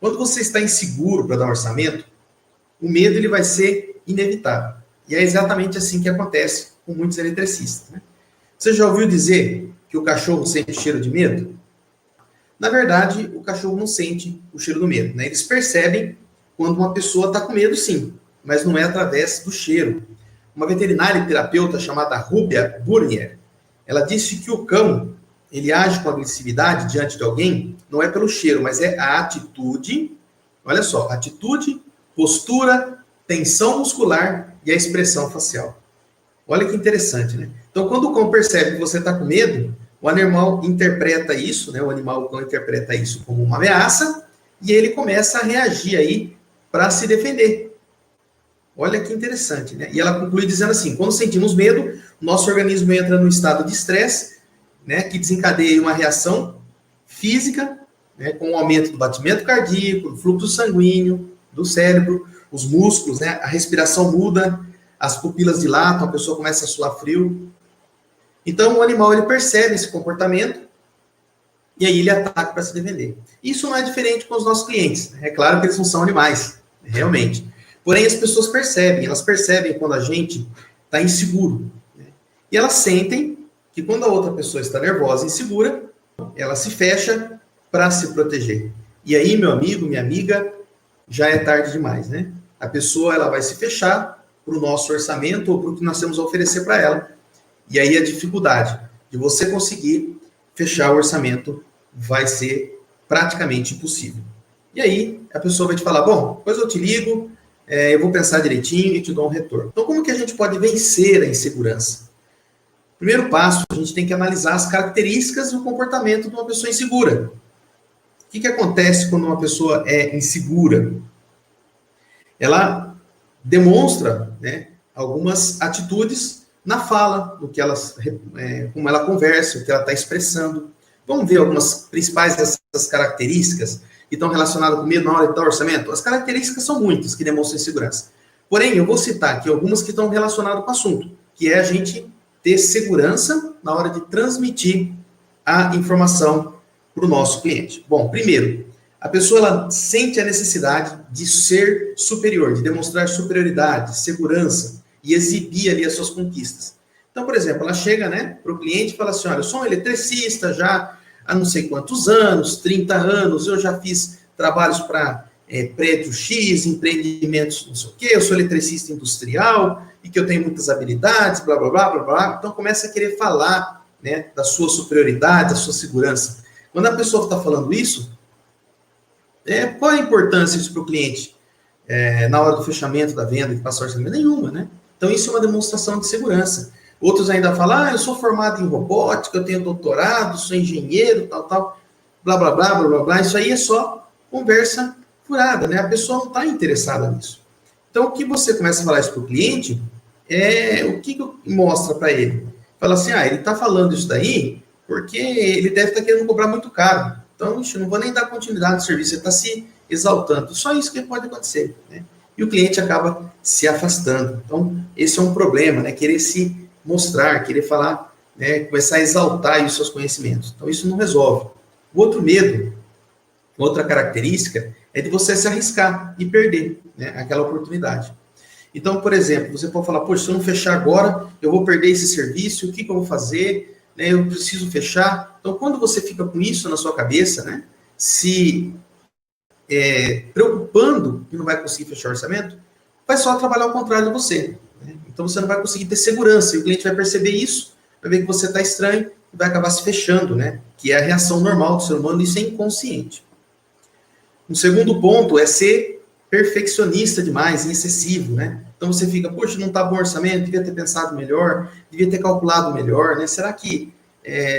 Quando você está inseguro para dar um orçamento, o medo ele vai ser inevitável. E é exatamente assim que acontece com muitos eletricistas, né? Você já ouviu dizer que o cachorro sente cheiro de medo? Na verdade, o cachorro não sente o cheiro do medo, né? Eles percebem quando uma pessoa está com medo, sim, mas não é através do cheiro. Uma veterinária e terapeuta chamada Rubia Burnier, ela disse que o cão, ele age com agressividade diante de alguém, não é pelo cheiro, mas é a atitude, olha só, atitude, postura, tensão muscular e a expressão facial. Olha que interessante, né? Então, quando o cão percebe que você está com medo, o animal interpreta isso, né? O cão interpreta isso como uma ameaça e ele começa a reagir aí para se defender. Olha que interessante, né? E ela conclui dizendo assim: quando sentimos medo, nosso organismo entra no estado de estresse, né? Que desencadeia uma reação física, né? Com o aumento do batimento cardíaco, do fluxo sanguíneo, do cérebro, os músculos, né? A respiração muda, as pupilas dilatam, a pessoa começa a suar frio. Então, o animal ele percebe esse comportamento e aí ele ataca para se defender. Isso não é diferente com os nossos clientes. É claro que eles não são animais, realmente. Porém, as pessoas percebem, elas percebem quando a gente está inseguro, né? E elas sentem que quando a outra pessoa está nervosa e insegura, ela se fecha para se proteger. E aí, meu amigo, minha amiga, já é tarde demais, né? A pessoa ela vai se fechar para o nosso orçamento ou para o que nós temos a oferecer para ela. E aí a dificuldade de você conseguir fechar o orçamento vai ser praticamente impossível. E aí a pessoa vai te falar, bom, depois eu te ligo, eu vou pensar direitinho e te dou um retorno. Então, como que a gente pode vencer a insegurança? Primeiro passo, a gente tem que analisar as características e o comportamento de uma pessoa insegura. O que acontece quando uma pessoa é insegura? Ela demonstra, né, algumas atitudes na fala, no que como ela conversa, o que ela está expressando. Vamos ver algumas principais dessas características que estão relacionadas com medo na hora de dar orçamento? As características são muitas que demonstram insegurança. Porém, eu vou citar aqui algumas que estão relacionadas com o assunto, que é a gente ter segurança na hora de transmitir a informação para o nosso cliente. Bom, primeiro, a pessoa ela sente a necessidade de ser superior, de demonstrar superioridade, segurança e exibir ali as suas conquistas. Então, por exemplo, ela chega, né, para o cliente e fala assim, olha, eu sou um eletricista já há não sei quantos anos, 30 anos, eu já fiz trabalhos para prédio X, empreendimentos não sei o quê, eu sou eletricista industrial e que eu tenho muitas habilidades, blá, blá, blá, blá, blá. Então, começa a querer falar, né, da sua superioridade, da sua segurança. Quando a pessoa está falando isso, qual a importância disso para o cliente? Na hora do fechamento da venda, de passar orçamento? Nenhuma, né? Então, isso é uma demonstração de segurança. Outros ainda falam, eu sou formado em robótica, eu tenho doutorado, sou engenheiro, tal, tal, blá, blá, blá, blá, blá, blá. Isso aí é só conversa furada, né? A pessoa não está interessada nisso. Então, o que você começa a falar isso para o cliente, o que mostra para ele? Fala assim, ele está falando isso daí porque ele deve estar querendo cobrar muito caro. Então, não vou nem dar continuidade no serviço, ele está se exaltando. Só isso que pode acontecer, né? E o cliente acaba se afastando. Então, esse é um problema, né? Querer se mostrar, querer falar, né? Começar a exaltar os seus conhecimentos. Então, isso não resolve. O outro medo, outra característica, é de você se arriscar e perder, né, aquela oportunidade. Então, por exemplo, você pode falar, poxa, se eu não fechar agora, eu vou perder esse serviço, o que eu vou fazer? Né, eu preciso fechar. Então, quando você fica com isso na sua cabeça, né, se preocupando que não vai conseguir fechar o orçamento, vai só trabalhar ao contrário de você, né? Então, você não vai conseguir ter segurança, e o cliente vai perceber isso, vai ver que você está estranho, e vai acabar se fechando, né? Que é a reação normal do ser humano, e isso é inconsciente. Um segundo ponto é ser perfeccionista demais e excessivo, né? Então você fica, poxa, não está bom orçamento, devia ter pensado melhor, devia ter calculado melhor, né? Será que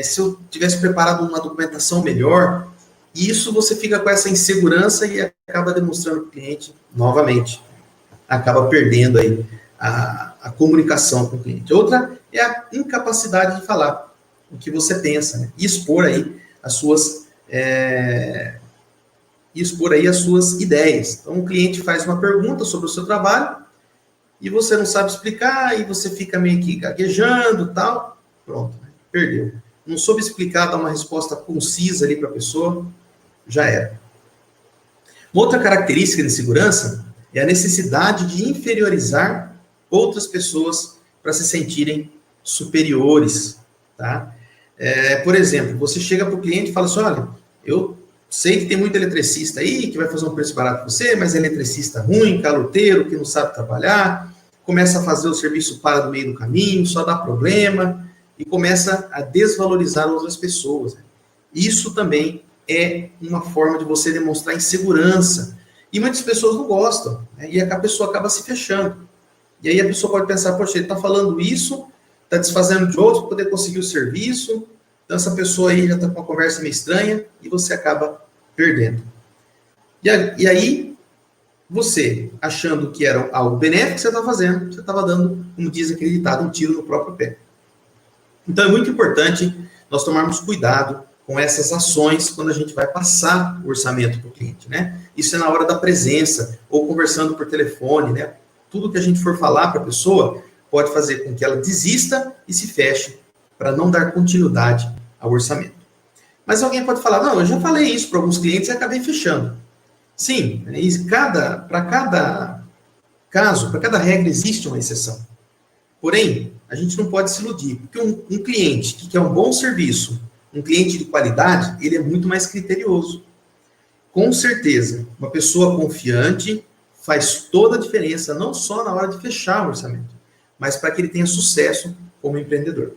se eu tivesse preparado uma documentação melhor? E isso você fica com essa insegurança e acaba demonstrando para o cliente novamente. Acaba perdendo aí a comunicação com o cliente. Outra é a incapacidade de falar o que você pensa, né? E expor aí as suas ideias. Então, o cliente faz uma pergunta sobre o seu trabalho e você não sabe explicar e você fica meio que gaguejando e tal. Pronto, né? Perdeu. Não soube explicar, dar uma resposta concisa ali para a pessoa, já era. Uma outra característica de segurança é a necessidade de inferiorizar outras pessoas para se sentirem superiores, tá? Por exemplo, você chega para o cliente e fala assim, olha, eu sei que tem muito eletricista aí, que vai fazer um preço barato para você, mas é eletricista ruim, caloteiro, que não sabe trabalhar, começa a fazer o serviço para no meio do caminho, só dá problema, e começa a desvalorizar outras pessoas. Isso também é uma forma de você demonstrar insegurança. E muitas pessoas não gostam, né? E a pessoa acaba se fechando. E aí a pessoa pode pensar, poxa, ele está falando isso, está desfazendo de outro para poder conseguir o serviço, então essa pessoa aí já está com uma conversa meio estranha e você acaba perdendo. E aí, você, achando que era algo benéfico que você estava fazendo, você estava dando, como diz aquele ditado, um tiro no próprio pé. Então é muito importante nós tomarmos cuidado com essas ações quando a gente vai passar o orçamento para o cliente, né? Isso é na hora da presença, ou conversando por telefone, né? Tudo que a gente for falar para a pessoa pode fazer com que ela desista e se feche para não dar continuidade ao orçamento. Mas alguém pode falar, não, eu já falei isso para alguns clientes e acabei fechando. Sim, para cada caso, para cada regra existe uma exceção. Porém, a gente não pode se iludir, porque um cliente que quer um bom serviço, um cliente de qualidade, ele é muito mais criterioso. Com certeza, uma pessoa confiante faz toda a diferença, não só na hora de fechar o orçamento, mas para que ele tenha sucesso como empreendedor.